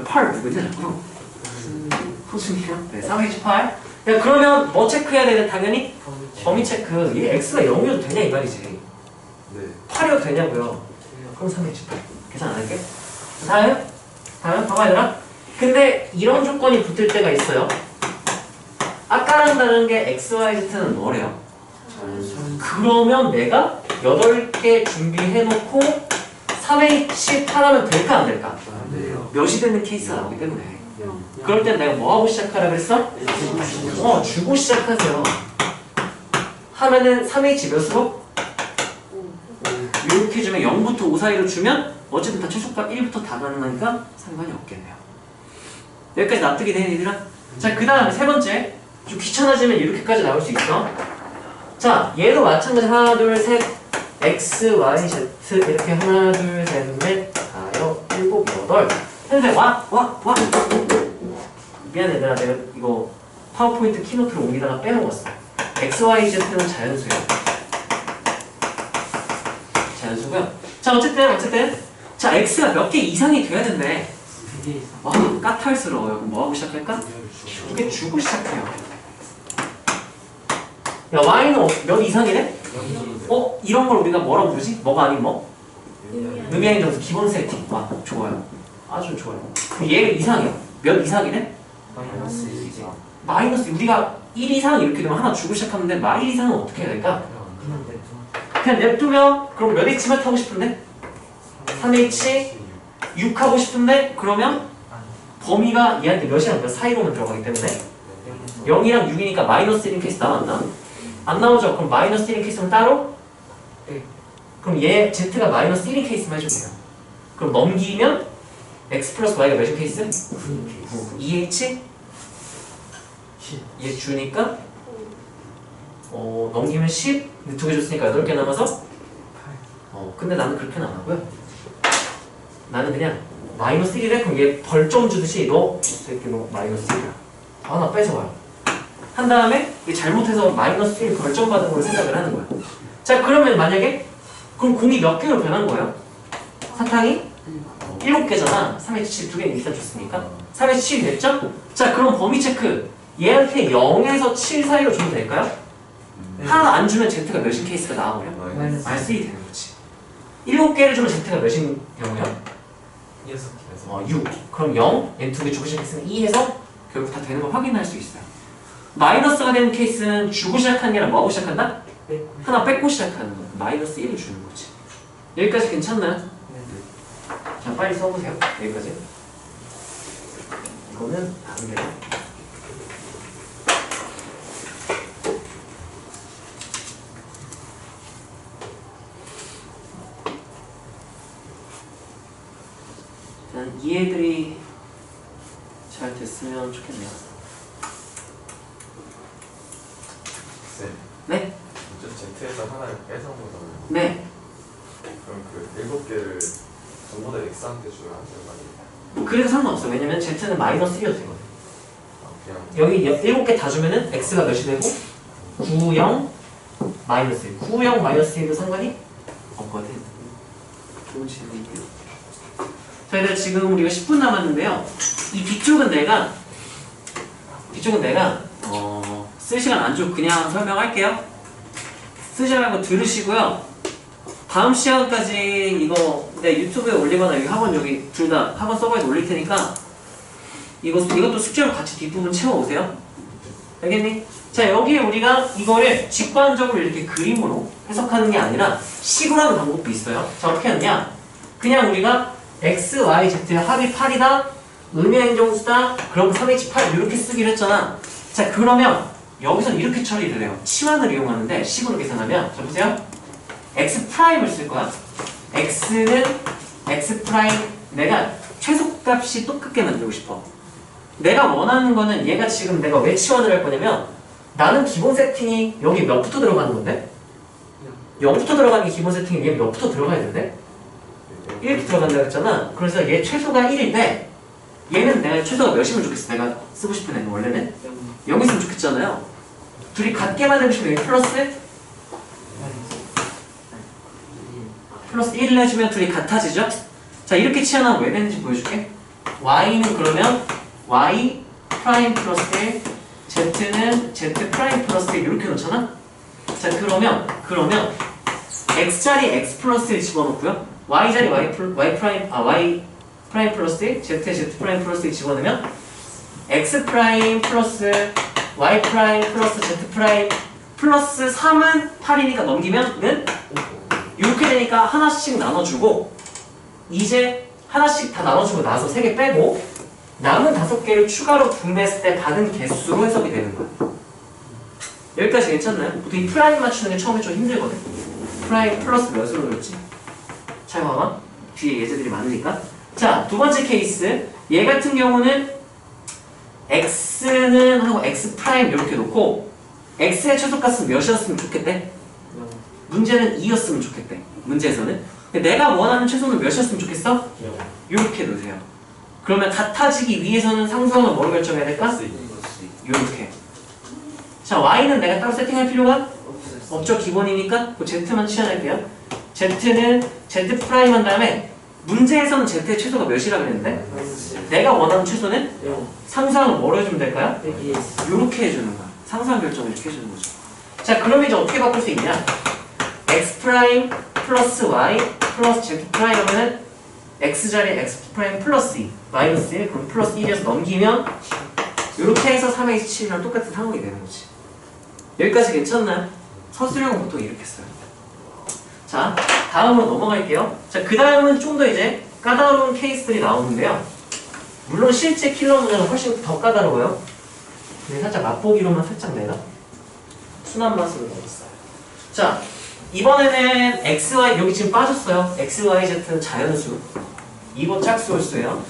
8 누구냐? 호준이요? 네, 3H 8. 야, 그러면 뭐 체크해야 되는? 당연히 범위 체크. 얘 X가 0이어도 되냐 이 말이지. 네. 8이어도 되냐고요. 그럼 3H 8. 계산 안 할게. 다음 봐봐 얘들아. 근데 이런 조건이 붙을 때가 있어요. 아까랑 다른 게 X, Y, Z는 뭐래요? 그러면 내가 8개 준비해놓고 3H 8 하면 될까 안 될까? 몇이 되는 케이스가 나오기 때문에 그럴 땐 내가 뭐 하고 시작하라 그랬어? 주고 시작하세요. 하면은 3H 몇으로? 이렇게 이렇게 주면 0부터 5 사이로 주면 어쨌든 다 최소값 1부터 다 가능하니까 상관이 없겠네요. 여기까지 납득이 되는 얘들아? 자, 그 다음에 세 번째. 좀 귀찮아지면 이렇게까지 나올 수 있어. 자, 얘도 마찬가지 하나, 둘, 셋, x, y, z 이렇게 하나, 둘, 셋, 넷, 다섯, 일곱, 여덟. 근데 와. 미안해 얘들아, 내가 이거 파워포인트 키노트로 옮기다가 빼먹었어. x, y, z는 자연수야. 자연수고요. 자, 어쨌든 자, x가 몇 개 이상이 돼야 된대. 와, 까탈스러워요. 그럼 뭐하고 시작할까? 이게 주고 시작해요. 야, y는 몇 이상이래? 이런 걸 우리가 뭐라고 부르지? 뭐가 아닌 뭐? 의미하는 점수 기본 세팅. 와, 좋아요. 아주 좋아요. 얘 이상이야. 몇 이상이래? 마이너스. 우리가 1 이상 이렇게 되면 하나 주고 시작하는데 마 1 이상은 어떻게 해야 될까? 그냥 냅두면 그럼 몇 H만 타고 싶은데? 3H 6 하고 싶은데 그러면 범위가 얘한테 몇이랑 몇 사이로만 들어가기 때문에 0이랑 6이니까 마이너스 1인 케이스 나왔나? 안 나오죠? 그럼 마이너스 1인 케이스는 따로? 그럼 얘 Z가 마이너스 1인 케이스만 해주면 돼요. 그럼 넘기면 X 플러스 Y가 몇인 케이스? 2H? 얘 주니까 넘기면 10? 두 개 줬으니까 8개 남아서 근데 나는 그렇게는 안 하고요. 나는 그냥 마이너스 1이래? 그럼 얘 벌점 주듯이 너 마이너스 1이야. 하나 뺏어와요. 한 다음에 잘못해서 마이너스 1 벌점 받은 걸 생각을 하는 거야. 자, 그러면 만약에 그럼 공이 몇 개로 변한 거예요? 사탕이 7개잖아. 3H7 2개는 일단 줬으니까 3H7 됐죠? 자, 그럼 범위 체크. 얘한테 0에서 7 사이로 주면 될까요? 하나 안 주면 Z가 몇인 케이스가 나와버려? 마이너스 1이 되는 거지. 7개를 주면 Z가 몇인 경우야? 6. 그럼 0, 얘 2개 주고 시작했으면 2 해서 결국 다 되는 걸 확인할 수 있어요. 마이너스가 되는 케이스는 주고 시작하는 게 아니라 뭐하고 시작한다? 하나 뺏고 시작하는 거야. 마이너스 1을 주는 거지. 여기까지 괜찮나요? 자, 빨리 써보세요. 여기까지. 이거는 안 돼요. 일단 이해들이 잘 됐으면 좋겠네요. 네? Z에서 하나를 뺏은 거잖아요. 네. 그럼 그 7개를 전부 다 X한테 줘야 하는 거 아니에요? 그래도 상관없어. 왜냐면 Z는 마이너스 1이어도 되거든. 그냥 여기 7개 다 주면은 X가 몇이 되고 9, 0, 마이너스 1. 9, 0, 마이너스 1도 상관이 없거든. 좋은 질문이에요. 자, 얘들 지금 우리가 10분 남았는데요. 이 뒤쪽은 내가 쓸 시간 안 주고 그냥 설명할게요. 쓰지 말고 들으시고요. 다음 시간까지 이거 내 유튜브에 올리거나 여기 학원 여기 둘 다 학원 서버에서 올릴 테니까 이것도 숙제로 같이 뒷부분 채워오세요. 알겠니? 자, 여기에 우리가 이거를 직관적으로 이렇게 그림으로 해석하는 게 아니라 식으로 하는 방법도 있어요. 자, 어떻게 하느냐? 그냥 우리가 x, y, z의 합이 8이다. 의미행정수다. 그럼 3h8 이렇게 쓰기로 했잖아. 자, 그러면 여기서 이렇게 처리를 해요. 치환을 이용하는데 식으로 계산하면 자, 보세요. x'을 쓸 거야. x는 x', 내가 최소값이 똑같게 만들고 싶어. 내가 원하는 거는 얘가 지금 내가 왜 치환을 할 거냐면 나는 기본 세팅이 여기 몇부터 들어가는 건데? 0부터 들어가는 게 기본 세팅이 얘 몇부터 들어가야 되는데? 1부터 들어간다고 했잖아. 그래서 얘 최소가 1인데 얘는 내가 최소가 몇이면 좋겠어. 내가 쓰고 싶은 애는 원래는 0이었으면 좋겠잖아요. 둘이 같게 만들고 싶으면 여기 플러스 1을 해주면 둘이 같아지죠? 자, 이렇게 치환하면 왜 되는지 보여줄게. y는 그러면 y 프라임 플러스 1, z는 z 프라임 플러스 1 이렇게 놓잖아? 자, 그러면 x자리 x 플러스 1 집어넣고요. y자리 y 프라임 플러스 1, z 프라임 플러스 1 집어넣으면 x 프라임 플러스 y 프라임 플러스 z 프라임 플러스 3은 8이니까 넘기면은 이렇게 되니까 하나씩 나눠주고 이제 하나씩 다 나눠주고 나서 3개 빼고 남은 5개를 추가로 분배했을 때 받은 개수로 해석이 되는 거야. 여기까지 괜찮나요? 보통 이 프라임 맞추는 게 처음에 좀 힘들거든. 프라임 플러스 몇으로 그렸지? 잘 봐봐. 뒤에 예제들이 많으니까. 자, 두 번째 케이스. 얘 같은 경우는 x는 하고 x 프라임 이렇게 놓고 x의 최소값은 몇이었으면 좋겠대? 문제는 2였으면 좋겠대. 문제에서는. 근데 내가 원하는 최소는 몇이었으면 좋겠어? 이렇게 놓으세요. 그러면 같아지기 위해서는 상수항을 뭐로 결정해야 될까? 이렇게. 자, y는 내가 따로 세팅할 필요가 없죠. 기본이니까 그 z만 취한할게요. z는 z 프라임 한 다음에 문제에서는 z의 최소가 몇이라 그랬는데 내가 원하는 최소는 상수항을 뭐로 해주면 될까요? 이렇게 해주는 거야. 상수항 결정을 이렇게 해주는 거죠. 자, 그럼 이제 어떻게 바꿀 수 있냐? x 프라임 플러스 y 플러스 z 프라임 하면은 x 자리에 x 프라임 플러스 2 마이너스 1 그럼 플러스 1에서 넘기면 이렇게 해서 3의 7이랑 똑같은 상황이 되는 거지. 여기까지 괜찮나요? 서술형은 보통 이렇게 써요. 자, 다음으로 넘어갈게요. 자, 그 다음은 좀 더 이제 까다로운 케이스들이 나오는데요. 물론 실제 킬러 문제는 훨씬 더 까다로워요. 근데 살짝 맛보기로만 살짝 내가 순한 맛으로 넣었어요. 자, 이번에는 x, y 여기 지금 빠졌어요. x, y, z는 자연수. 이거 짝수홀수예요.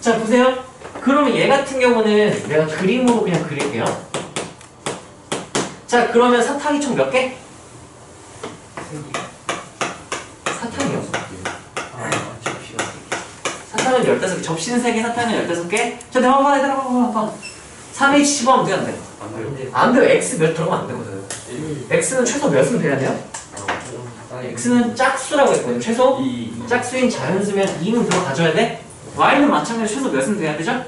자, 보세요. 그러면 얘 같은 경우는 내가 그림으로 그냥 그릴게요. 자, 그러면 사탕이 총 몇 개? 사탕이요. 사탕은 15개, 접시는 3개, 사탕은 15개. 자, 내가 봐봐, 얘들아, 봐봐. 3H 15하면 어떻게 안 돼? 안 돼요. X 몇 들어가면 안 되거든. X는 최소 몇은 돼야 돼요? X는 짝수라고 했거든요. 최소 짝수인 자연수면 2는 들어가줘야 돼. Y는 마찬가지로 최소 몇은 돼야 되죠?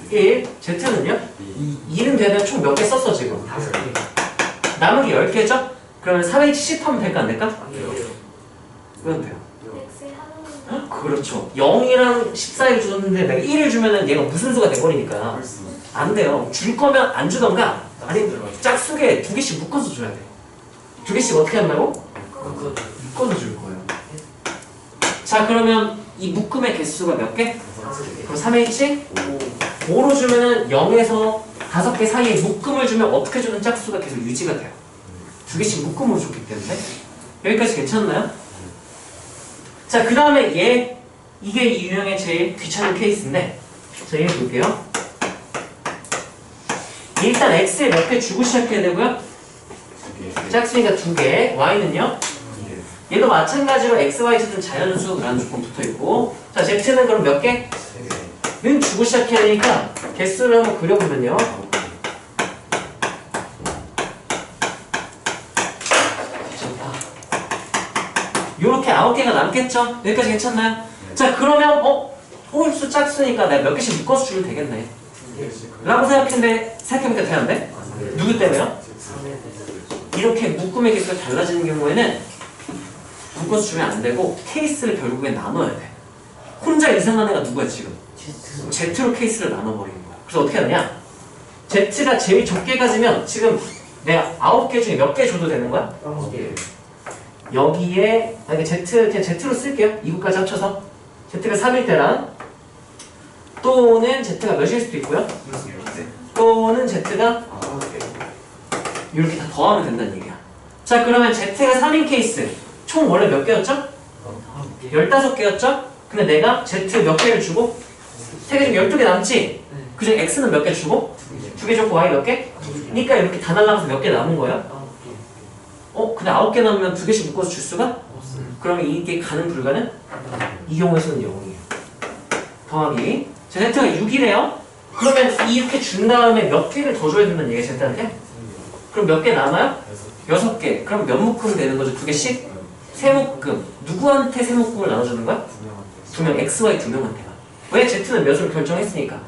1. Z는요? 2는 돼야 되면 총 몇 개 썼어 지금? 5개. 남은 게 10개죠? 그러면 3H 10하면 될까 안 될까? 왜안 돼요? 그렇죠. 0이랑 14를 줬는데 내가 1을 주면은 얘가 무슨 수가 돼버리니까 안 돼요. 줄 거면 안 주던가 아니면 짝수게 2개씩 묶어서 줘야 돼. 2개씩 어떻게 한다고? 묶어서 줄 거예요. 자, 그러면 이 묶음의 개수가 몇 개? 그럼 3H? 5로 주면은 0에서 5개 사이에 묶음을 주면 어떻게 주는 짝수가 계속 유지가 돼요. 2개씩 묶음으로 줬기 때문에. 여기까지 괜찮나요? 자, 그 다음에 얘, 이게 이 유형의 제일 귀찮은 케이스인데, 자, 얘 볼게요. 일단 x에 몇 개 주고 시작해야 되고요. 짝수니까 2개, y는요? 얘도 마찬가지로 x, y, z는 자연수라는 조건 붙어있고, 자, z는 그럼 몇 개? 는 주고 시작해야 되니까 개수를 한번 그려보면요. 요렇게 9개가 남겠죠? 여기까지 괜찮나요? 자, 그러면 홀수 짝수니까 내가 몇 개씩 묶어서 주면 되겠네 라고 생각했는데 생각해보니까 돼야 안 돼? 누구 때문에요? 이렇게 묶음의 개수가 달라지는 경우에는 묶어서 주면 안 되고 케이스를 결국엔 나눠야 돼. 혼자 이상한 애가 누구야 지금? Z로 케이스를 나눠버리는 거야. 그래서 어떻게 하느냐? Z가 제일 적게 가지면 지금 내가 9개 중에 몇 개 줘도 되는 거야? 9개. 여기에 그냥 Z로 쓸게요. 이것까지 합쳐서 Z가 3일 때랑 또는 Z가 몇일 수도 있고요. 또는 Z가 이렇게 다 더하면 된다는 얘기야. 자, 그러면 Z가 3인 케이스 총 원래 몇 개였죠? 15개였죠? 근데 내가 Z 몇 개를 주고 3개 중에 12개 남지? 그중에 X는 몇 개 주고 2개 줬고 Y 몇 개? 그러니까 이렇게 다 날라가서 몇 개 남은 거예요? 근데 9개 남으면 2개씩 묶어서 줄 수가? 그러면 이게 가능 불가능? 이 경우에서는 0이에요. 더하기. 자, Z가 6이래요? 그러면 이렇게 준 다음에 몇 개를 더 줘야 된다는 얘기야, Z한테? 그럼 몇 개 남아요? 6개. 그럼 몇 묶음 되는 거죠? 2개씩? 3묶음. 누구한테 3묶음을 나눠주는 거야? 2명, X, Y 2명한테가. 왜? Z는 몇으로 결정했으니까.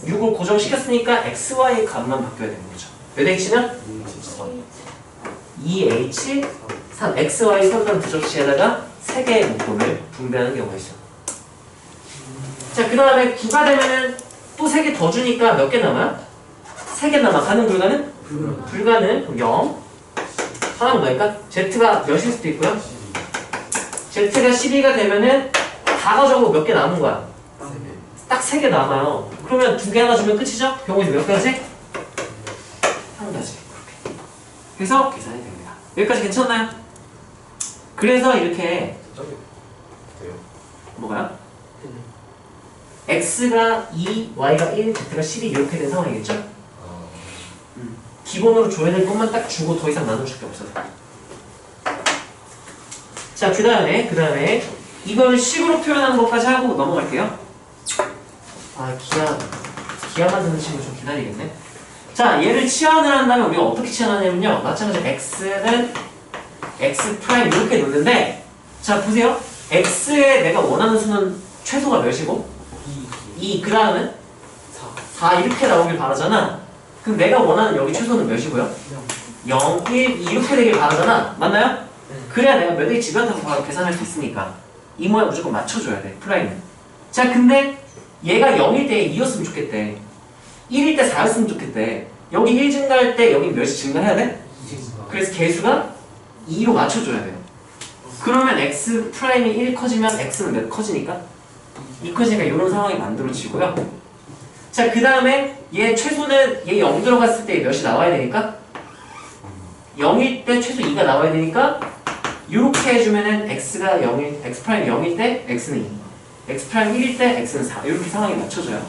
6을 고정시켰으니까 X, Y의 값만 바뀌어야 되는 거죠. 몇 H면? 2H, 3, X, Y 선단 두 접시에다가 3개의 묶음을 분배하는 경우가 있어요. 자, 그 다음에 9가 되면은 또 3개 더 주니까 몇 개 남아요? 3개 남아. 가능 불가능? 불가능. 그럼 0. 하나만 넣으니까 Z가 몇일 수도 있고요. Z가 12가 되면은 다 가져가고 몇 개 남은 거야? 딱 3개 남아요. 그러면 2개 하나 주면 끝이죠? 경우에서 몇 가지? 한 가지. 그렇게. 그래서 계산이 됩니다. 여기까지 괜찮나요? 그래서 이렇게 뭐가요? x가 2, y가 1, z가 12 이렇게 된 상황이겠죠? 기본으로 줘야 될 것만 딱 주고 더 이상 나눠줄 게 없어요. 자, 그 다음에 이걸 식으로 표현하는 것까지 하고 넘어갈게요. 아, 기아 만드는 식으로 좀 기다리겠네. 자, 얘를 치환을 한다면 우리가 어떻게 치환하냐면요. 마찬가지로 x는 x 프라임 이렇게 놓는데, 자, 보세요. x에 내가 원하는 수는 최소가 몇이고? 2. 그 다음은? 4 이렇게 나오길 바라잖아. 그럼 내가 원하는 여기 최소는 몇이고요? 0, 1, 2 이렇게 되길 바라잖아. 맞나요? 그래야 내가 몇 의 집어넣어서 바로 계산할 수 있으니까 이 모양 무조건 맞춰줘야 돼, 프라임은. 자, 근데 얘가 0일 때 2였으면 좋겠대. 1일 때 4였으면 좋겠대. 여기 1 증가할 때 여기 몇이 증가해야 돼? 그래서 개수가 2로 맞춰줘야 돼요. 그러면 x 프라임이 1 커지면 x는 몇 커지니까? 2 커지니까 이런 상황이 만들어지고요. 자, 그 다음에 얘 최소는 얘 0 들어갔을 때 몇이 나와야 되니까? 0일 때 최소 2가 나와야 되니까 이렇게 해주면은 x가 0일, x 프라임 0일 때 x는 2, x 프라임 1일 때 x는 4 이렇게 상황이 맞춰져요.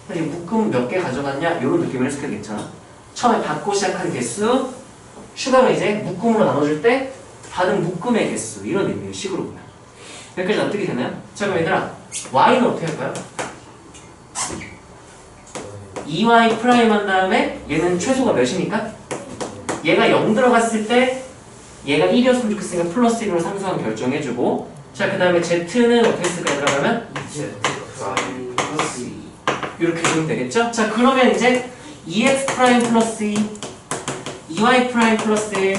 그래서 묶음 몇 개 가져갔냐 이런 느낌을 해석해도 괜찮아. 처음에 받고 시작한 개수, 추가로 이제 묶음으로 나눠줄 때 받은 묶음의 개수 이런 의미의 식으로 보면 여기까지 납득이 되나요? 자, 그럼 얘들아 y는 어떻게 할까요? 2y 프라임 한 다음에 얘는 최소가 몇이니까? 얘가 0 들어갔을 때 얘가 1이었으면 좋겠으니까 플러스 1으로 상수항 결정해주고, 자, 그 다음에 z는 어떻게 쓸까 들어가면 이렇게 주면 되겠죠? 자, 그러면 이제 2x 프라임 플러스 2, 2y 프라임 플러스 1,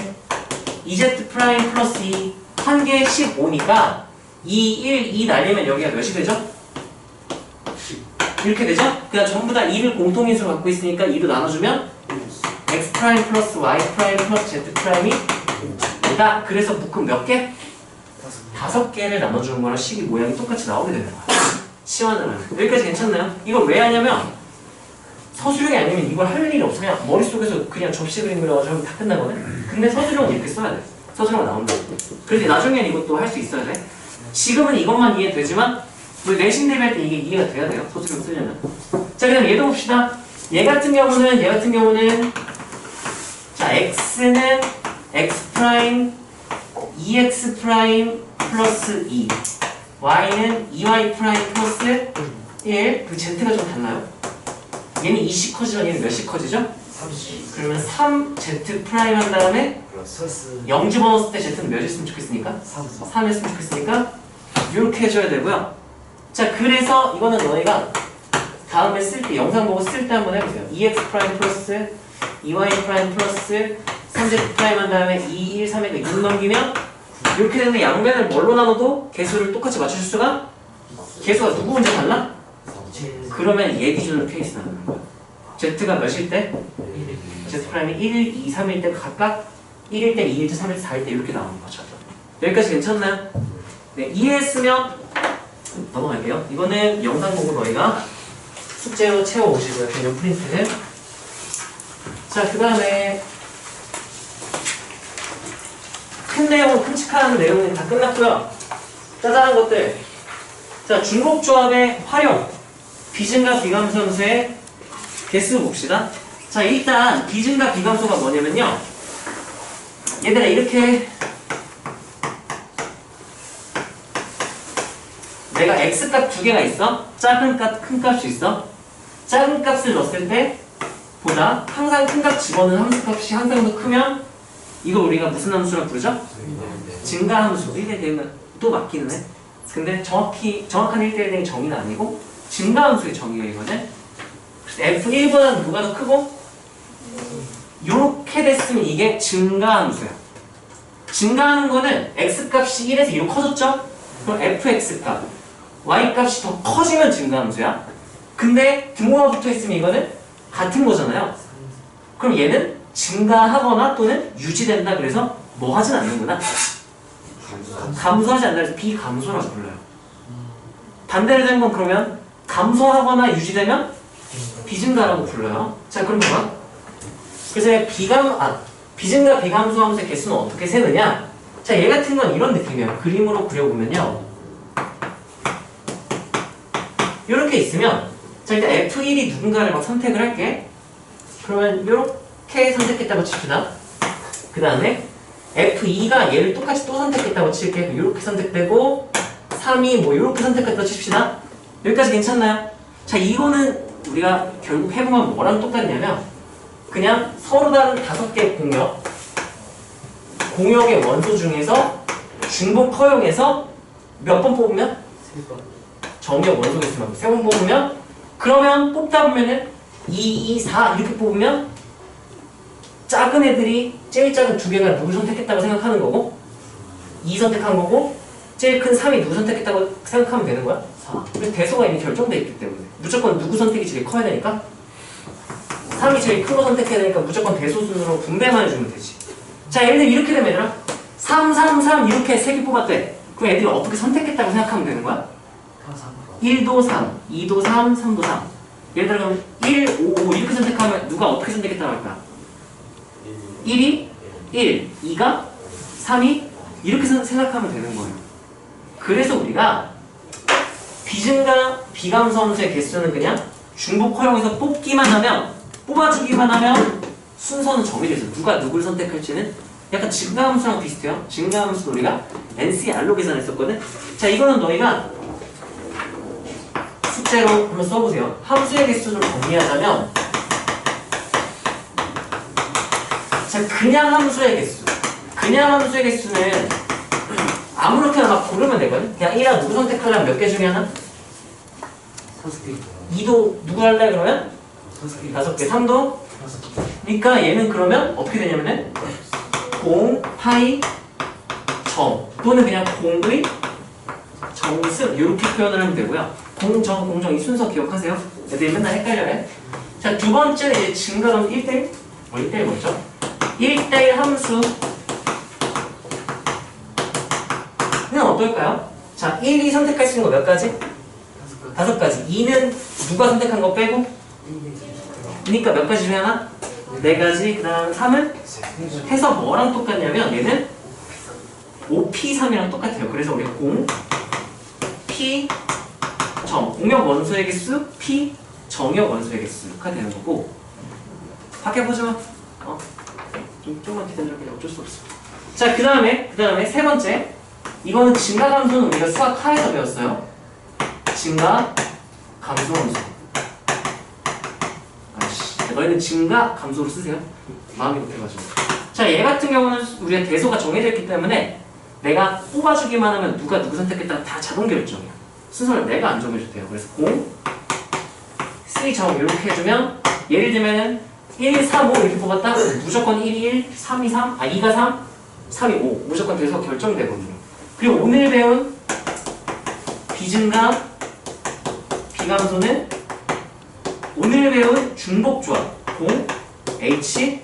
2z 프라임 플러스 2 한 개에 15니까 2, 1, 2 날리면 여기가 몇이 되죠? 이렇게 되죠? 그냥 전부 다 2를 공통인수로 갖고 있으니까 2로 나눠주면 x 프라임 플러스 y 프라임 플러스 z 프라임이 다. 그래서 묶음 몇 개? 5개를 나눠주는 거랑 식이 모양이 똑같이 나오게 되는 거야. 치환을 하면. 여기까지 괜찮나요? 이걸 왜 하냐면 서술형이 아니면 이걸 할 일이 없어. 그냥 머릿속에서 그냥 접시 그림 그려가지고 하면 다 끝나거든. 근데 서술형은 이렇게 써야 돼. 서술형은 나온다. 그래서 나중엔 이것도 할 수 있어야 돼. 지금은 이것만 이해되지만 우리 내신 대비할 때 이게 이해가 돼야 돼요. 서술형 쓰려면. 자, 그럼 얘도 봅시다. 얘 같은 경우는 자, x는 x 프라임 2x 프라임 플러스 2, y는 2y 프라임 플러스 1. 그 z가 좀 달라요. 얘는 20 커지면 얘는 몇씩 커지죠? 30. 그러면 3z 프라임 한 다음에 0 집어넣었을 때 z는 몇 했으면 좋겠으니까? 3 했으면 좋겠으니까 이렇게 해줘야 되고요. 자, 그래서 이거는 너희가 다음에 쓸 때, 영상 보고 쓸 때 한번 해보세요. 2x 프라임 플러스 2y 프라임 플러스 3z 프라임 한 다음에 2, 1, 3에서 6 넘기면 이렇게 되는 양변을 뭘로 나눠도 개수를 똑같이 맞추실 수가? 개수가 누구 혼자 달라? 그러면 얘 기준으로 케이스 나누는 거야. z가 몇일 때? z 프라임이 1, 2, 3일 때 각각 1일 때, 2일 때, 3일 때, 4일 때 이렇게 나오는 거죠. 여기까지 괜찮나요? 네, 이해했으면 넘어갈게요. 이거는 영상 보고 너희가 숙제로 채워오시고요. 개념 프린트. 자, 그 다음에 큰 내용, 큼직한 내용은 다 끝났고요. 짜잘한 것들. 자, 중복조합의 활용. 비증가 비감소함수의 개수 봅시다. 자, 일단 비증가 비감소가 뭐냐면요. 얘들아, 이렇게 내가 x값 두 개가 있어. 작은 값, 큰 값이 있어. 작은 값을 넣었을 때 보다 항상 큰 값 집어넣은 함수값이 항상 더 크면 이거 우리가 무슨 함수라고 부르죠? 증가함수. 1대 대응은 또 맞기는 해. 근데 정확한 1대1 대응 정의는 아니고 증가함수의 정의가 이거는 f1보다는 누가 더 크고 요렇게 됐으면 이게 증가함수야. 증가하는 거는 x값이 1에서 2로 커졌죠? 그럼 fx값 y값이 더 커지면 증가함수야. 근데 등호가 붙어있으면 이거는 같은 거잖아요. 그럼 얘는 증가하거나 또는 유지된다. 그래서 뭐 하진 않는구나. 감소하지 않는다. 그래서 비감소라고 불러요. 반대로 된 건 그러면 감소하거나 유지되면 비증가라고 불러요. 자, 그럼 뭐야? 그래서 비증가 비감소함수의 개수는 어떻게 세느냐? 자, 얘 같은 건 이런 느낌이에요. 그림으로 그려보면요. 이렇게 있으면 자 일단 F1이 누군가를 막 선택을 할게. 그러면 이렇게 선택했다고 칩시다. 그 다음에 F2가 얘를 똑같이 또 선택했다고 칠게. 이렇게 선택되고 3이 뭐 이렇게 선택했다고 칩시다. 여기까지 괜찮나요? 자 이거는 우리가 결국 해보면 뭐랑 똑같냐면 그냥 서로 다른 5개의 공역의 원소 중에서 중복 허용해서 몇 번 뽑으면? 정역 원소 개수만 3번 뽑으면 그러면 뽑다 보면은 2, 2, 4 이렇게 뽑으면 작은 애들이 제일 작은 2개가 누구 선택했다고 생각하는 거고 2 선택한 거고 제일 큰 3이 누구 선택했다고 생각하면 되는 거야? 4. 그래서 대소가 이미 결정돼 있기 때문에 무조건 누구 선택이 제일 커야 되니까 3이 제일 큰 거 선택해야 되니까 무조건 대소 순으로 분배만 해주면 되지. 자 예를 들면 이렇게 되면 얘들아 3, 3, 3 이렇게 3개 뽑았대. 그럼 애들이 어떻게 선택했다고 생각하면 되는 거야? 1도 3, 2도 3, 3도 3. 예를 들어 그럼 1, 5, 5 이렇게 선택하면 누가 어떻게 선택했다고 할까? 1이 1, 2가 3이 이렇게 생각하면 되는 거예요. 그래서 우리가 비증가 비감소함수의 개수는 그냥 중복 허용해서 뽑아주기만 하면 순서는 정해져 있어요. 누가 누굴 선택할지는 약간 증가함수랑 비슷해요. 증가함수도 우리가 NCR로 계산했었거든. 자 이거는 너희가 숙제로 한번 써보세요. 함수의 개수를 정리하자면 자 그냥 함수의 개수는 아무렇게나 막 고르면 되거든. 그냥 1랑 누구 선택하려면 몇 개 중에 하나? 5개. 2도 누구 할래 그러면? 5개. 3도? 그러니까 얘는 그러면 어떻게 되냐면은 공, 파이, 정 또는 그냥 공의, 정승 이렇게 표현을 하면 되고요. 공정, 공정 이 순서 기억하세요. 애들이 맨날 헷갈려해. 자, 두 번째는 이제 증가하면 1대1 1대1 뭐죠? 1대1 함수 는 어떨까요? 자, 1이 선택할 수 있는 거 몇 가지? 5가지. 2는 누가 선택한 거 빼고? 그러니까 몇 가지 중에 하나? 4가지. 그 다음 3은? 해서 뭐랑 똑같냐면 얘는 OP3이랑 똑같아요. 그래서 우리가 공, P, 정. 공역 원소의 개수, P, 정역 원소의 개수가 되는 거고. 밖에 보지 마. 좀만 기다려. 그냥 어쩔 수 없어. 자, 그 다음에 세 번째. 이거는 증가감소는 우리가 수학 하에서 배웠어요. 증가감소 함수. 아이씨, 너희는 증가감소로 쓰세요. 마음이 못해가지고. 자, 얘 같은 경우는 우리가 대소가 정해져 있기 때문에 내가 뽑아주기만 하면 누가 누구 선택했다가 다 자동 결정이야. 순서를 내가 안 정해줘도 돼요. 그래서 공, C 정 이렇게 해주면 예를 들면은 1, 3, 5 이렇게 뽑았다? 무조건 1이 1, 3이 3, 2가 3, 3이 5 무조건 대소가 결정되거든요. 그리고 오늘 배운 비증가 비감소는 오늘 배운 중복조합 공, H,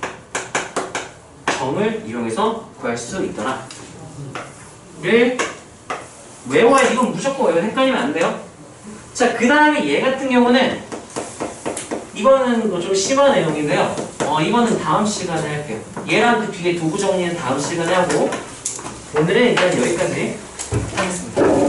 정을 이용해서 구할 수 있더라 를 외워야 이건 무조건 외워. 헷갈리면 안 돼요. 자, 그 다음에 얘 같은 경우는 이거는 좀 심한 내용인데요. 이거는 다음 시간에 할게요. 얘랑 그 뒤에 도구 정리는 다음 시간에 하고 오늘은 일단 여기까지 하겠습니다.